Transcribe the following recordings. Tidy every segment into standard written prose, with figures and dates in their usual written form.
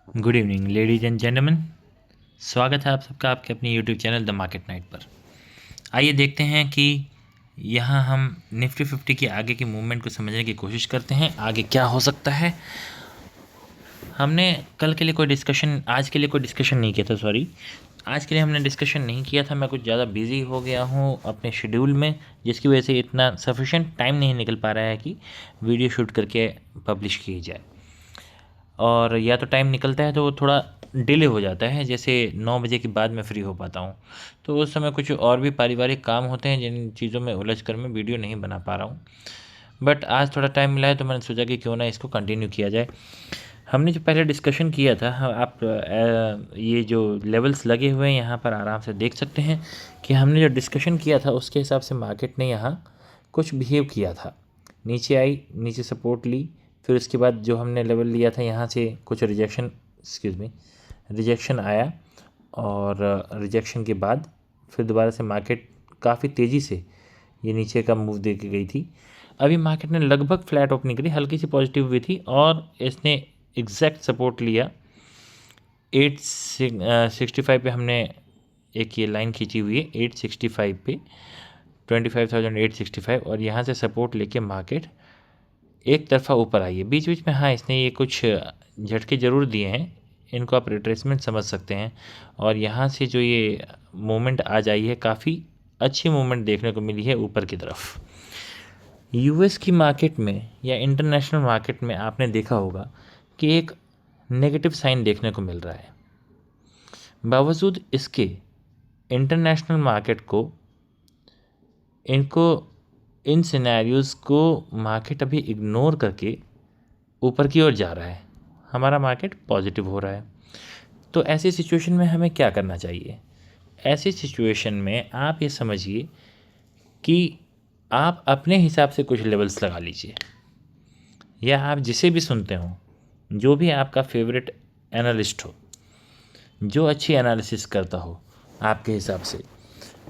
Good evening ladies and gentleman. स्वागत है आप सबका आपके अपने YouTube channel the market night पर। आइए देखते हैं कि यहाँ हम निफ्टी 50 की आगे की मूवमेंट को समझने की कोशिश करते हैं, आगे क्या हो सकता है। हमने कल के लिए कोई डिस्कशन, आज के लिए कोई डिस्कशन नहीं किया था, सॉरी, आज के लिए हमने डिस्कशन नहीं किया था। मैं कुछ ज़्यादा बिजी हो गया हूँ अपने शेड्यूल में, जिसकी वजह से इतना सफिशेंट टाइम नहीं निकल पा रहा है कि वीडियो शूट करके पब्लिश की जाए। और या तो टाइम निकलता है तो वो थोड़ा डिले हो जाता है, जैसे 9 बजे के बाद मैं फ्री हो पाता हूँ, तो उस समय कुछ और भी पारिवारिक काम होते हैं जिन चीज़ों में उलझ कर मैं वीडियो नहीं बना पा रहा हूँ। बट आज थोड़ा टाइम मिला है तो मैंने सोचा कि क्यों ना इसको कंटिन्यू किया जाए। हमने जो पहले डिस्कशन किया था, आप ये जो लेवल्स लगे हुए हैं यहाँ पर आराम से देख सकते हैं कि हमने जो डिस्कशन किया था उसके हिसाब से मार्केट ने यहाँ कुछ बिहेव किया था। नीचे आई, नीचे सपोर्ट ली, फिर उसके बाद जो हमने लेवल लिया था यहाँ से कुछ रिजेक्शन आया, और रिजेक्शन के बाद फिर दोबारा से मार्केट काफ़ी तेज़ी से ये नीचे का मूव दे के गई थी। अभी मार्केट ने लगभग फ्लैट ओपनिंग करी, हल्की सी पॉजिटिव हुई थी, और इसने एग्जैक्ट सपोर्ट लिया 865 पे। हमने एक ये लाइन खींची हुई है 865 पे, 25,865, और यहाँ से सपोर्ट लेके मार्केट एक तरफा ऊपर आई है। बीच बीच में हाँ इसने ये कुछ झटके ज़रूर दिए हैं, इनको आप रिट्रेसमेंट समझ सकते हैं। और यहाँ से जो ये मूवमेंट आज आई है, काफ़ी अच्छी मूवमेंट देखने को मिली है ऊपर की तरफ। यूएस की मार्केट में या इंटरनेशनल मार्केट में आपने देखा होगा कि एक नेगेटिव साइन देखने को मिल रहा है। बावजूद इसके इंटरनेशनल मार्केट को, इन सिनेरियोज़ को मार्केट अभी इग्नोर करके ऊपर की ओर जा रहा है, हमारा मार्केट पॉजिटिव हो रहा है। तो ऐसी सिचुएशन में हमें क्या करना चाहिए? ऐसी सिचुएशन में आप ये समझिए कि आप अपने हिसाब से कुछ लेवल्स लगा लीजिए, या आप जिसे भी सुनते हो, जो भी आपका फेवरेट एनालिस्ट हो, जो अच्छी एनालिसिस करता हो आपके हिसाब से,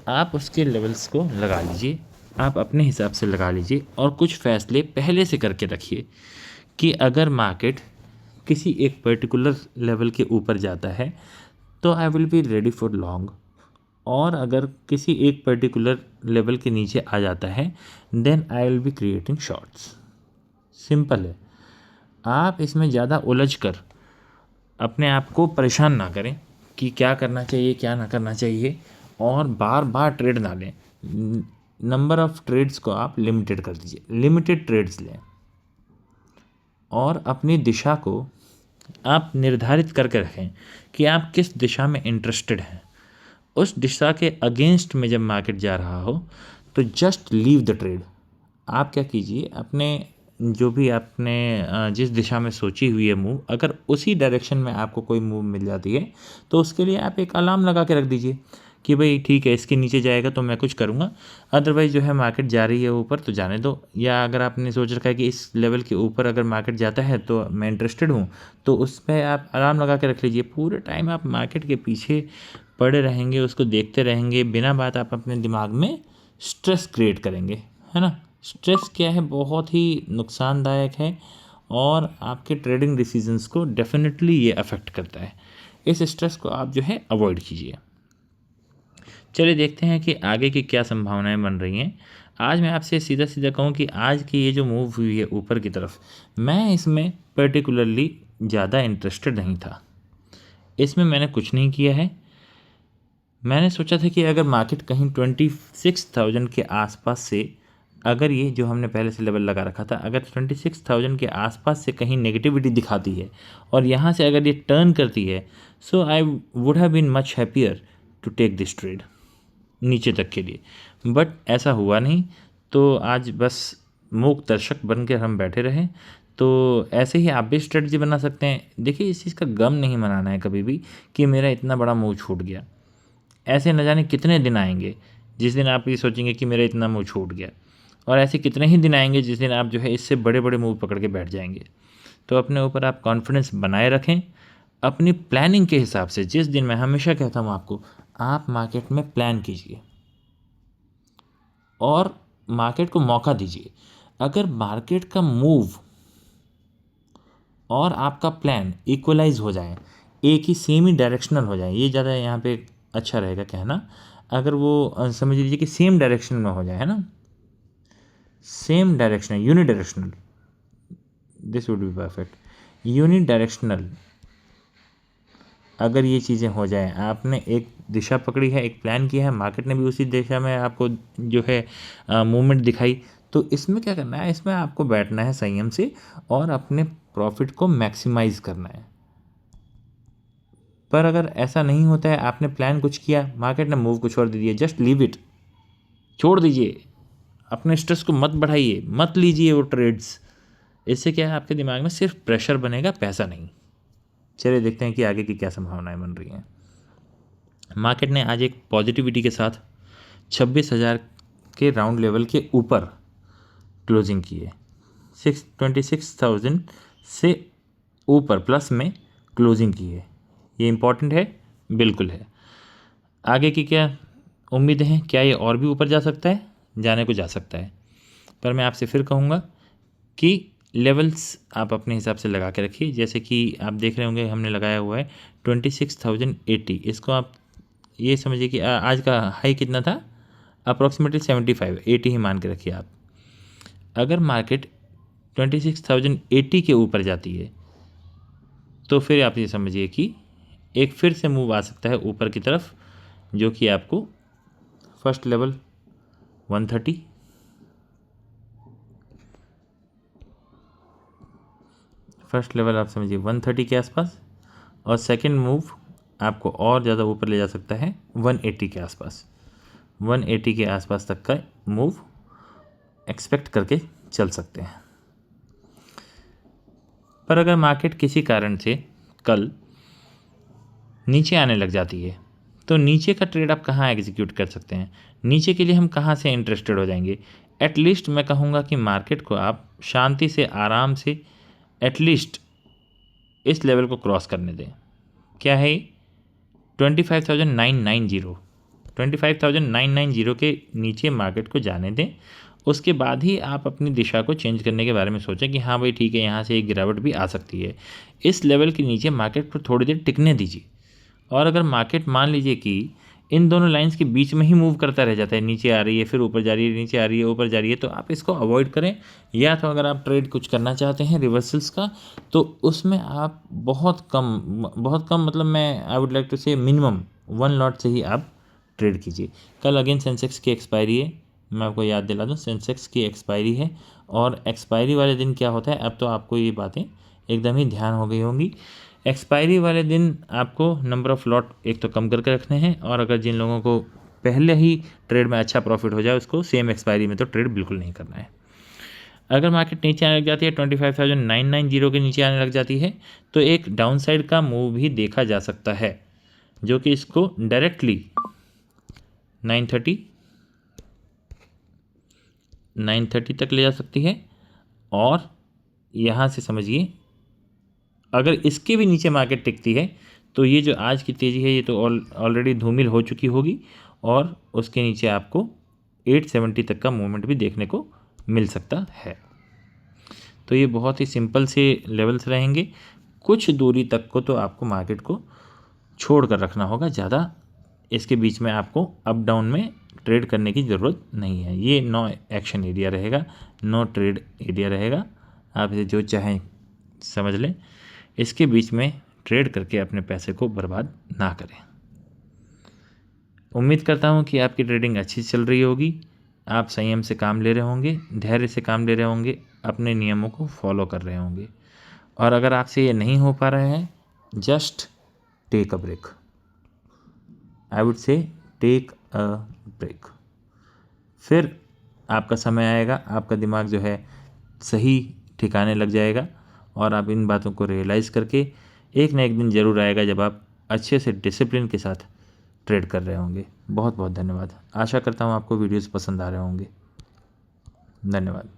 आप उसके लेवल्स को लगा लीजिए, आप अपने हिसाब से लगा लीजिए, और कुछ फैसले पहले से करके रखिए कि अगर मार्केट किसी एक पर्टिकुलर लेवल के ऊपर जाता है तो आई will be ready for long, और अगर किसी एक पर्टिकुलर लेवल के नीचे आ जाता है then I will be creating shorts. Simple है। आप इसमें ज़्यादा उलझ कर अपने आप को परेशान ना करें कि क्या करना चाहिए क्या ना करना चाहिए, और बार बार ट्रेड ना लें। नंबर ऑफ़ ट्रेड्स को आप लिमिटेड कर दीजिए, लिमिटेड ट्रेड्स लें, और अपनी दिशा को आप निर्धारित करके रखें कि आप किस दिशा में इंटरेस्टेड हैं। उस दिशा के अगेंस्ट में जब मार्केट जा रहा हो तो जस्ट लीव द ट्रेड। आप क्या कीजिए, अपने जो भी आपने जिस दिशा में सोची हुई है मूव, अगर उसी डायरेक्शन में आपको कोई मूव मिल जाती है तो उसके लिए आप एक अलार्म लगा के रख दीजिए कि भाई ठीक है, इसके नीचे जाएगा तो मैं कुछ करूँगा, अदरवाइज़ जो है मार्केट जा रही है ऊपर तो जाने दो। या अगर आपने सोच रखा है कि इस लेवल के ऊपर अगर मार्केट जाता है तो मैं इंटरेस्टेड हूँ, तो उस पर आप अलार्म लगा के रख लीजिए। पूरे टाइम आप मार्केट के पीछे पड़े रहेंगे, उसको देखते रहेंगे बिना बात, आप अपने दिमाग में स्ट्रेस क्रिएट करेंगे, है ना। स्ट्रेस क्या है, बहुत ही नुकसानदायक है, और आपके ट्रेडिंग डिसीजंस को डेफिनेटली ये अफेक्ट करता है। इस स्ट्रेस को आप जो है अवॉइड कीजिए। चलिए देखते हैं कि आगे की क्या संभावनाएं बन रही हैं। आज मैं आपसे सीधा सीधा कहूँ कि आज की ये जो मूव हुई है ऊपर की तरफ, मैं इसमें पर्टिकुलरली ज़्यादा इंटरेस्टेड नहीं था। इसमें मैंने कुछ नहीं किया है। मैंने सोचा था कि अगर मार्केट कहीं 26,000 के आसपास से, अगर ये जो हमने पहले से लेवल लगा रखा था, अगर 26,000 के आसपास से कहीं नेगेटिविटी दिखाती है और यहाँ से अगर ये टर्न करती है, so I would have been much happier to take this trade नीचे तक के लिए। बट ऐसा हुआ नहीं, तो आज बस मूक दर्शक बनकर हम बैठे रहे। तो ऐसे ही आप भी स्ट्रेटजी बना सकते हैं। देखिए, इस चीज़ का गम नहीं मनाना है कभी भी कि मेरा इतना बड़ा मूव छूट गया। ऐसे न जाने कितने दिन आएंगे जिस दिन आप ये सोचेंगे कि मेरा इतना मूव छूट गया, और ऐसे कितने ही दिन आएंगे जिस दिन आप जो है इससे बड़े बड़े मूव पकड़ के बैठ जाएंगे। तो अपने ऊपर आप कॉन्फिडेंस बनाए रखें अपनी प्लानिंग के हिसाब से। जिस दिन, मैं हमेशा कहता हूँ आपको, आप मार्केट में प्लान कीजिए और मार्केट को मौका दीजिए। अगर मार्केट का मूव और आपका प्लान इक्वलाइज हो जाए, एक ही सेम ही डायरेक्शनल हो जाए, ये ज़्यादा यहाँ पे अच्छा रहेगा कहना। अगर वो समझ लीजिए कि सेम डायरेक्शन में हो जाए, है ना, same direction, unidirectional, this would be perfect, unidirectional. अगर ये चीज़ें हो जाएं, आपने एक दिशा पकड़ी है, एक प्लान किया है, मार्केट ने भी उसी दिशा में आपको जो है मूवमेंट दिखाई, तो इसमें क्या करना है, इसमें आपको बैठना है संयम से और अपने प्रॉफिट को मैक्सिमाइज करना है। पर अगर ऐसा नहीं होता है, आपने प्लान कुछ किया, मार्केट ने मूव कुछ और दे दिया, जस्ट लीव इट, छोड़ दीजिए, अपने स्ट्रेस को मत बढ़ाइए, मत लीजिए वो ट्रेड्स। इससे क्या है, आपके दिमाग में सिर्फ प्रेशर बनेगा, पैसा नहीं। चलिए देखते हैं कि आगे की क्या संभावनाएं बन रही हैं। मार्केट ने आज एक पॉजिटिविटी के साथ 26,000 के राउंड लेवल के ऊपर क्लोजिंग की है। 26,000 से ऊपर प्लस में क्लोजिंग की है। ये इम्पॉर्टेंट है, बिल्कुल है। आगे की क्या उम्मीदें हैं, क्या ये और भी ऊपर जा सकता है? जाने को जा सकता है, पर मैं आपसे फिर कहूँगा कि लेवल्स आप अपने हिसाब से लगा के रखिए। जैसे कि आप देख रहे होंगे हमने लगाया हुआ है 26,080, इसको आप ये समझिए कि आज का हाई कितना था, अप्रॉक्सीमेटली 75, 80 ही मान के रखिए आप। अगर मार्केट 26,080 के ऊपर जाती है तो फिर आप ये समझिए कि एक फिर से मूव आ सकता है ऊपर की तरफ, जो कि आपको फर्स्ट लेवल 130, फर्स्ट लेवल आप समझिए 130 के आसपास, और सेकंड मूव आपको और ज़्यादा ऊपर ले जा सकता है 180 के आसपास। 180 के आसपास तक का मूव एक्सपेक्ट करके चल सकते हैं। पर अगर मार्केट किसी कारण से कल नीचे आने लग जाती है, तो नीचे का ट्रेड आप कहाँ एग्जीक्यूट कर सकते हैं, नीचे के लिए हम कहाँ से इंटरेस्टेड हो जाएंगे? एटलीस्ट मैं कहूँगा कि मार्केट को आप शांति से, आराम से, एटलीस्ट इस लेवल को क्रॉस करने दें। क्या है? 25,990, 25,990 के नीचे मार्केट को जाने दें। उसके बाद ही आप अपनी दिशा को चेंज करने के बारे में सोचें कि हाँ भाई ठीक है, यहाँ से एक गिरावट भी आ सकती है। इस लेवल के नीचे मार्केट को थोड़ी देर टिकने दीजिए। और अगर मार्केट मान लीजिए कि इन दोनों लाइंस के बीच में ही मूव करता रह जाता है, नीचे आ रही है फिर ऊपर जा रही है, नीचे आ रही है ऊपर जा रही है, तो आप इसको अवॉइड करें। या तो अगर आप ट्रेड कुछ करना चाहते हैं रिवर्सल्स का, तो उसमें आप बहुत कम मतलब मैं आई वुड लाइक टू से मिनिमम 1 लॉट से ही आप ट्रेड कीजिए। कल अगेन सेंसेक्स की एक्सपायरी है, मैं आपको याद दिला दूँ, सेंसेक्स की एक्सपायरी है। और एक्सपायरी वाले दिन क्या होता है, अब तो आपको ये बातें एकदम ही ध्यान हो गई होंगी। एक्सपायरी वाले दिन आपको नंबर ऑफ़ लॉट एक तो कम करके रखने हैं, और अगर जिन लोगों को पहले ही ट्रेड में अच्छा प्रॉफिट हो जाए, उसको सेम एक्सपायरी में तो ट्रेड बिल्कुल नहीं करना है। अगर मार्केट नीचे आने लग जाती है, 25,990 के नीचे आने लग जाती है, तो एक डाउन साइड का मूव भी देखा जा सकता है, जो कि इसको डायरेक्टली 930 तक ले जा सकती है। और यहाँ से समझिए अगर इसके भी नीचे मार्केट टिकती है, तो ये जो आज की तेज़ी है ये तो ऑलरेडी धूमिल हो चुकी होगी, और उसके नीचे आपको 870 तक का मूवमेंट भी देखने को मिल सकता है। तो ये बहुत ही सिंपल से लेवल्स रहेंगे। कुछ दूरी तक को तो आपको मार्केट को छोड़ कर रखना होगा, ज़्यादा इसके बीच में आपको अप डाउन में ट्रेड करने की ज़रूरत नहीं है। ये नो एक्शन एरिया रहेगा, नो ट्रेड एरिया रहेगा, आप इसे जो चाहें समझ लें। इसके बीच में ट्रेड करके अपने पैसे को बर्बाद ना करें। उम्मीद करता हूँ कि आपकी ट्रेडिंग अच्छी चल रही होगी, आप संयम से काम ले रहे होंगे, धैर्य से काम ले रहे होंगे, अपने नियमों को फॉलो कर रहे होंगे। और अगर आपसे ये नहीं हो पा रहा है, just take a break, I would say take a break. फिर आपका समय आएगा, आपका दिमाग जो है सही ठिकाने लग जाएगा, और आप इन बातों को रियलाइज़ करके एक ना एक दिन ज़रूर आएगा जब आप अच्छे से डिसिप्लिन के साथ ट्रेड कर रहे होंगे। बहुत बहुत धन्यवाद। आशा करता हूँ आपको वीडियोस पसंद आ रहे होंगे। धन्यवाद।